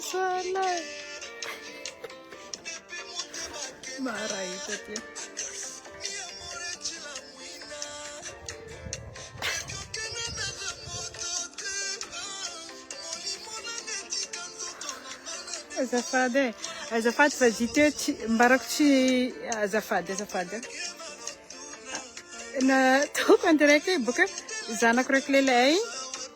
Sala. Maraita tia. Azafady fa zite mbarako tsy azafady na toko andiraiky boka zanako raiky lelay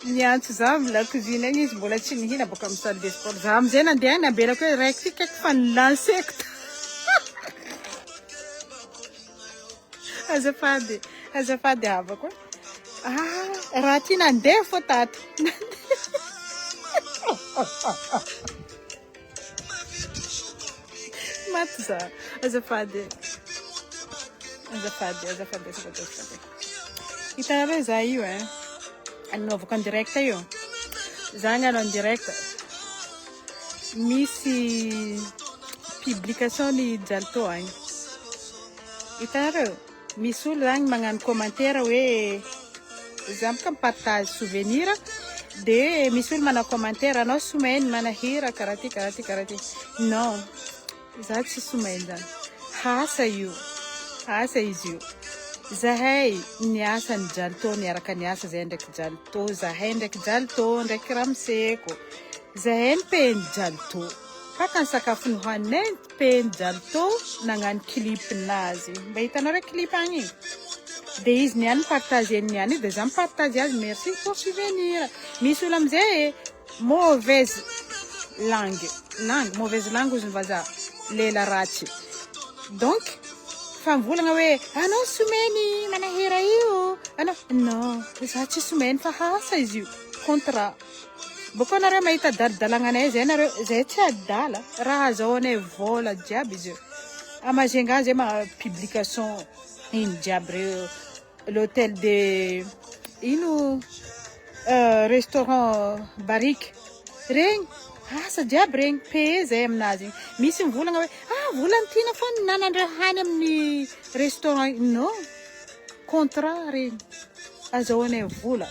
niantso za mila cuisine igny izy mbola tsy nihina boka amin'ny salle de sport za amizay nandeha nambelako hoe raiky ty kaiky fa nilanseko azafady havako raha ty nandeha fô tato maty za azafady hitanareo za io anaovako en direct io za agnano en direct misy publication ny Jalto agny hitanareo misy olo agny magnano commentaire hoe za boka mipartage souvenir de misy olo mana commentaire anao somainy manahira karaha ty non za tsy somainy zany hasa izy io zahay niasa ny Jalto niaraka niasa zahay ndraiky Jalto ndraiky Ramseko zahay nipeny Jalto kaka ny sakafo nohaninay nipeny Jalto nagnano clipnazy mba hitanareo clip agny de izy niany partage niany de za mipartage azy merci pour souvenir misy olo amizay mauvaise langue ozy ny vazaha lela ratsy donc fa mivolagna hoe anao someny manahira io anao non za tsy someny fa hasa izy io contrat boko anareo mahita dalagnagnanay zay nareo zay tsy adala raha azahoanay vola jiaby izy io amazenga zay ma publication ino jiaby reo l'hôtel de ino restaurant Barrique regny asa jiaby regny paye zay aminazy misy mivolagna hoe volany tina fa nanandreo hany amin'ny restaurant non contrat regny azahoanay vola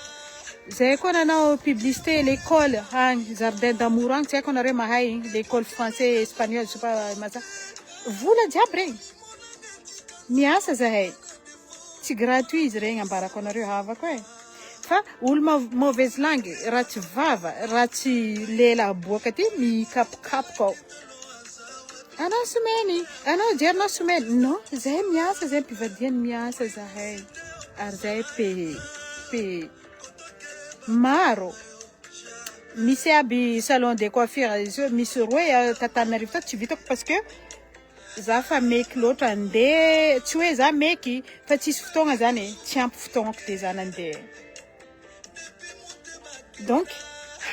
zay koa nanao publicité l'école agny jardin d'amour agny tsy haiko anareo mahay l'école français espagnol je sais pas masa vola jiaby regny miasa zahay tsy gratuit izy regny ambarako anareo havako fa olo mauvaise langue ratsy vava ratsy lela aboaka ty mikapokapoka ao anao someny anao jerinao someny non zahay miasa zahay mpivadiany miasa zahay ary zahay paye maro misy aby salon de coiffure izy misy roe tatanarivo tato tsy vitako parce que za fa meky loatra andeha tsy hoe za meky fa tsisy fotoagna zany tsy ampy fotoagnako de za nandeha donc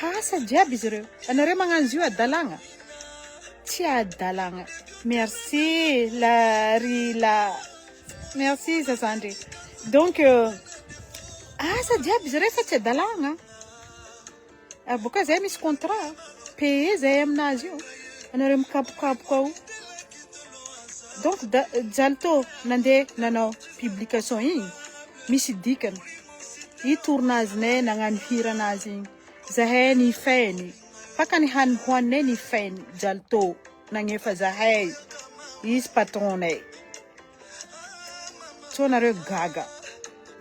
hasa jiaby izy reo anareo magnano izy io adalagna tsy adalagna merci merci sasandry donc asa jiaby izy reo fa tsy adalagna boka zay misy contrat paye zay aminazy io anareo mikapokapoka ao donc Jalto nandeha nanao publication igny misy dikany i tournagenay nagnano hiranazy igny zahay ny feny paka ny hany hoaninay ny feny Jalto nagnefa zahay izy patronay so nareo gaga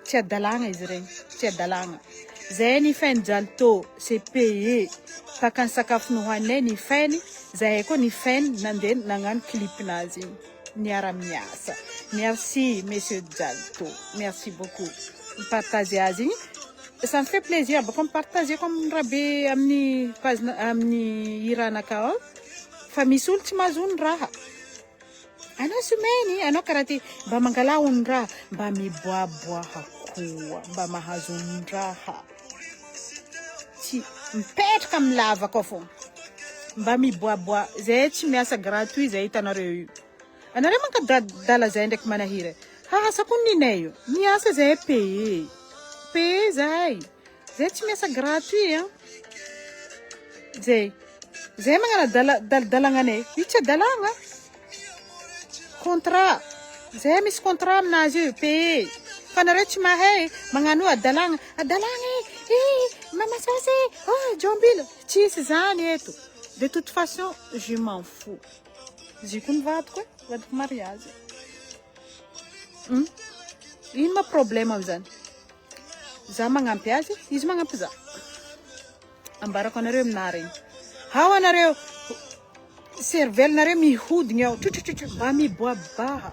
tsy adalagna izy regny tsy adalagna zahay ny feny Jalto c'est payé paka ny sakafo nohaninay ny feny zahay koa ny feny nandeha nagnano clipnazy igny niara-miasa merci monsieur Jalto merci beaucoup partager azy igny ça me fait plaisir bako mipartager comme rabe amin'ny page amin'ny iranaka fa misy olo tsy mazony raha anao someny anao karaha ty mba mangala ondraha mba miboaboaha koa mba mahazo ondraha tsy mipetraka amin'ny lavaka fô mba miboaboa zay tsy miasa gratuit zay hitanareo io anareo mankadala zay ndraiky manahira hasa koa ninay io miasa zay paye zay tsy miasa gratuit zay magnano dalagnagnanay io tsy adalagna contrat zay misy contrat aminazy io paye fa nareo tsy mahay magnano adalagna mamasasy jombilo tsisy zany eto De toute façon, je m'en fous. J'ai qu'une votre mariage. Il m'a problème avec ça. Za magnampy azy, izy magnampy za. Ambarako anareo aminareo. How anareo cervelnareo mihodigna ao. Mba miboabaha.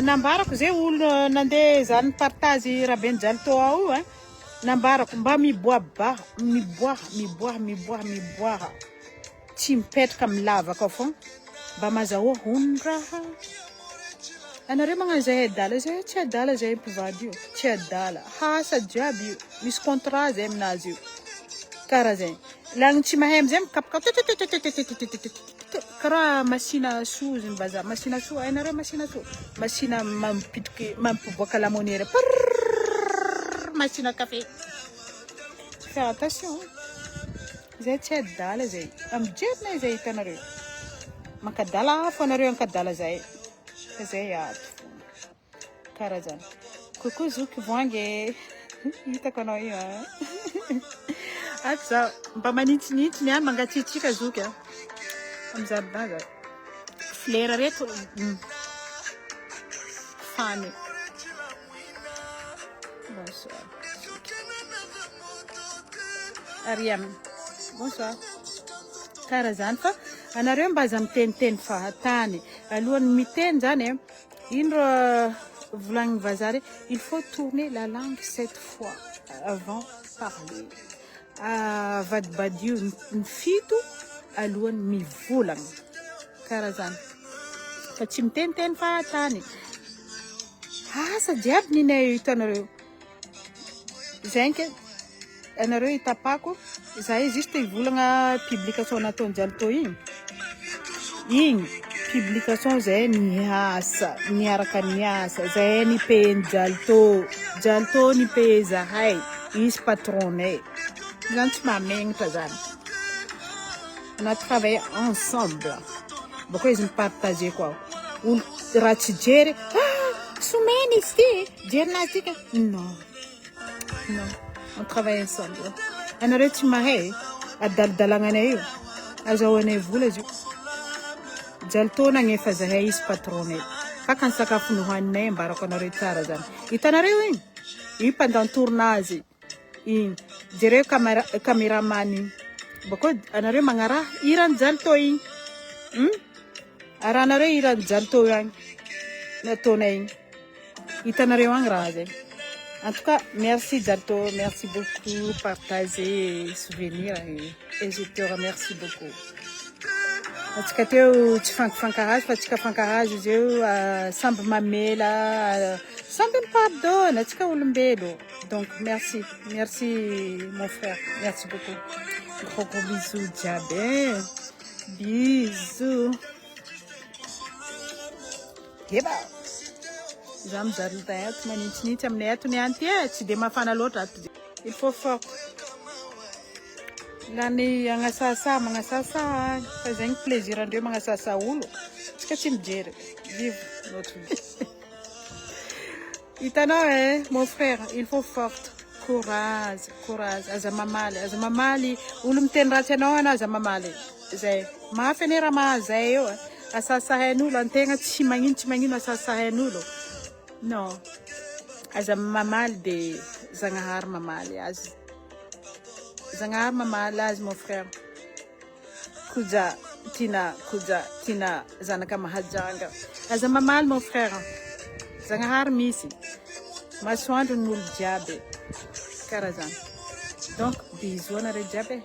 Nambarako zay olo nandeha zany partage Rabeny Jalto ao nambarako mba miboabaha. Tsy mipetraka amin'ny lavaka ao foana. Mba mazahoa hondraha. Anareo magnano zay adala zay tsy adala zay mpivady io. Tsy adala. Hasa jiaby io. Misy contrat zay aminazy io. Karaha zay. Lagny tsy mahay amizay mikapaka karaha masina soziny bazaha. Masina so, hainareo masina so. Masina mampiboaka lamoniera. Masina café. Fa attention. Zay tsy adala zay. Amijerinay zay hitanareo. Mankadala hafa anareo ankadala zay. Zay ato. Karaha zany. Coucou Zouk voangy. Hitako anao io ato za mba manintsinintsy niany mangatsiatsika Zouk amizaridaina za. Flera reto fany. Bonsoir. Ariam. Bonsoir. Karaha zany fa anareo mba aza miteniteny fahatany. Alohan'ny miteny zany ino volagny vazaha il faut tourner la langue 7 fois avant parler. Vadibadio ny fito alohan'ny mivolagna. Karaha zany. Fa tsy miteniteny fahatany. Asa jiaby ninay hitanareo. Zainky anareo hitapako zahay juste hivolagna publication nataony Jalto igny. Igny publication zay niasa, niaraka niasa, zay ni paye Jalto ni paye zahay, izy patronay. Zany tsy mamegnatra zany. On a travaillé ensemble. Bako izy mipartager koa. Olo raha tsy jery, someny izy ty, jerinazy tika. Non. On travaille ensemble. Anareo tsy mahay adalidalagnanay io. Azahoanay vola izy io. Jalto nagnefa zahay izy patronay. Fakany sakafo nohaninay ambarako anareo tsara zany. Hitanareo igny? Io pendant tournage. Igny. Jereo caméraman igny. Bako anareo magnaraha iran'ny Jalto igny. Arahanareo iran'ny Jalto igny. Nataonay igny. Hitanareo agny raha zay. En tout cas, merci Jalto, merci beaucoup. Partager souvenir et je te remercie beaucoup. Atsika teo tsy fankahazo fa atsika fankahazo izy eo samby mamela, samby mipardonne, atsika olombelo. Donc merci mon frère, merci beaucoup. Gros bisous jiaby. Bisous. Yeba. Za mizarilta ato maninitsinitsy aminay ato ny anty tsy de mafana loatra ato. Il faut fort. Lany agnasasa fa zegny plaisir andreo magnasasa olo. Tsika tsy mijery. Vive notre vie. Hitanao mon frère, il faut forte. Courage. Aza mamaly. Olo miteny ratsy anao aza mamaly. Zay. Mafy ane raha mahazay eo. Asasahan'olo antegna tsy magnino asasahan'olo. Non. Aza mamaly de Zagnahary mamaly azy. Zagnahary mamaly azy mon frère. Kuja tina zanaka mahajanga. Aza mamaly mon frère. Zagnahary misy. Masoandro n'olo jiaby. Karaha zany. Donc bisous anareo jiaby.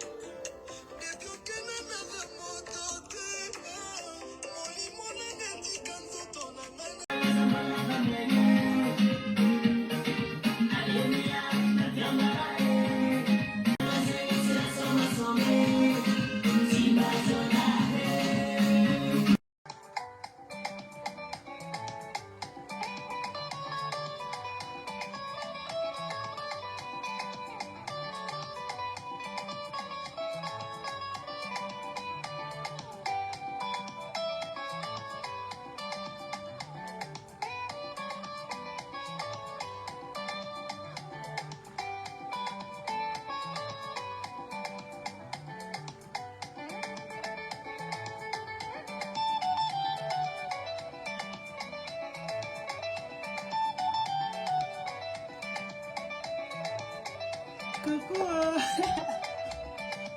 Coucou.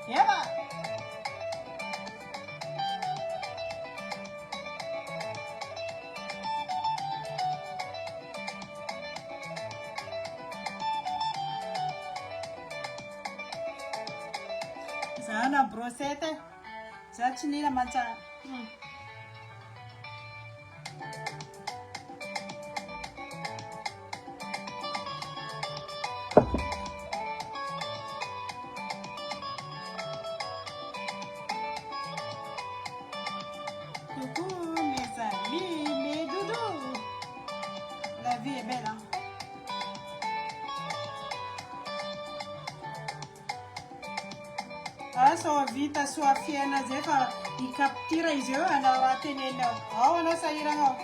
Yeah. Zana brossette. Zachinila mancha. Coucou mes amis, mes doudous. La vie est belle, hein? Sua vita, sua fiena, zefa, i captira i zio, ana rate neno. Oh, no sairang.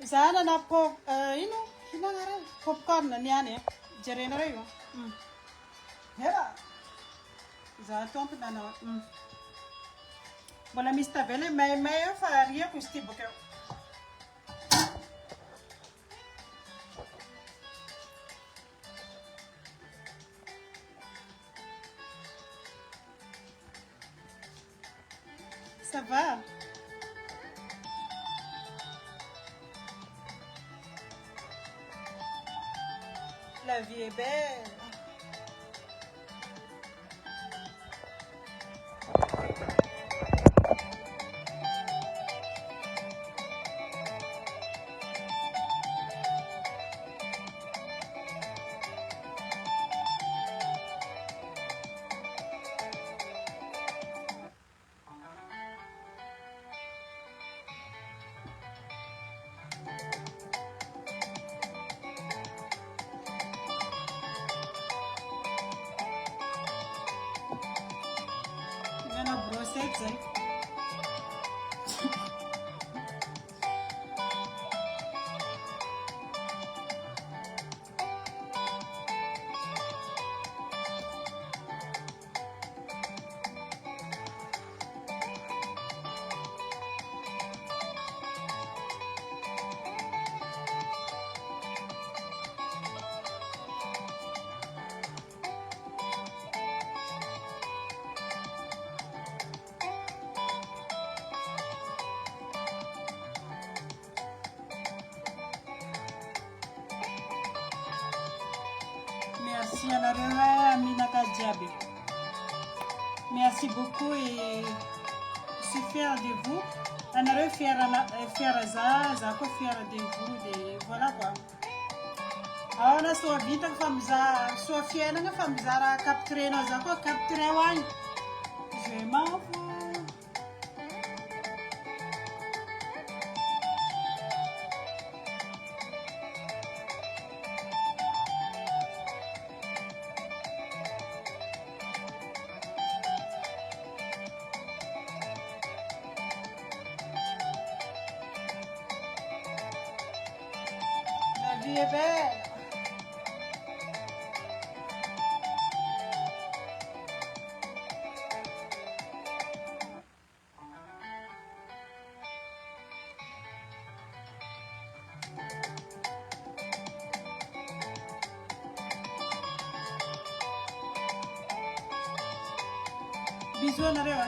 Sana na pop, hinangara, popcorn na niyan Jerena rayo. Hera. Zato na na. Bona mista bele, may faria kusti buke. Ça va? La vie est belle. Brossette. Merci à Aminata Diaby. Merci beaucoup et je suis fière de vous. On est fière à ça, quoi fière de vous, voilà quoi. Alors là, soit vite que femme ça, soit fière que femme ça, capturer nos accords, capturer one. Je m'en fous. La vie est belle. Bisous, Narewa.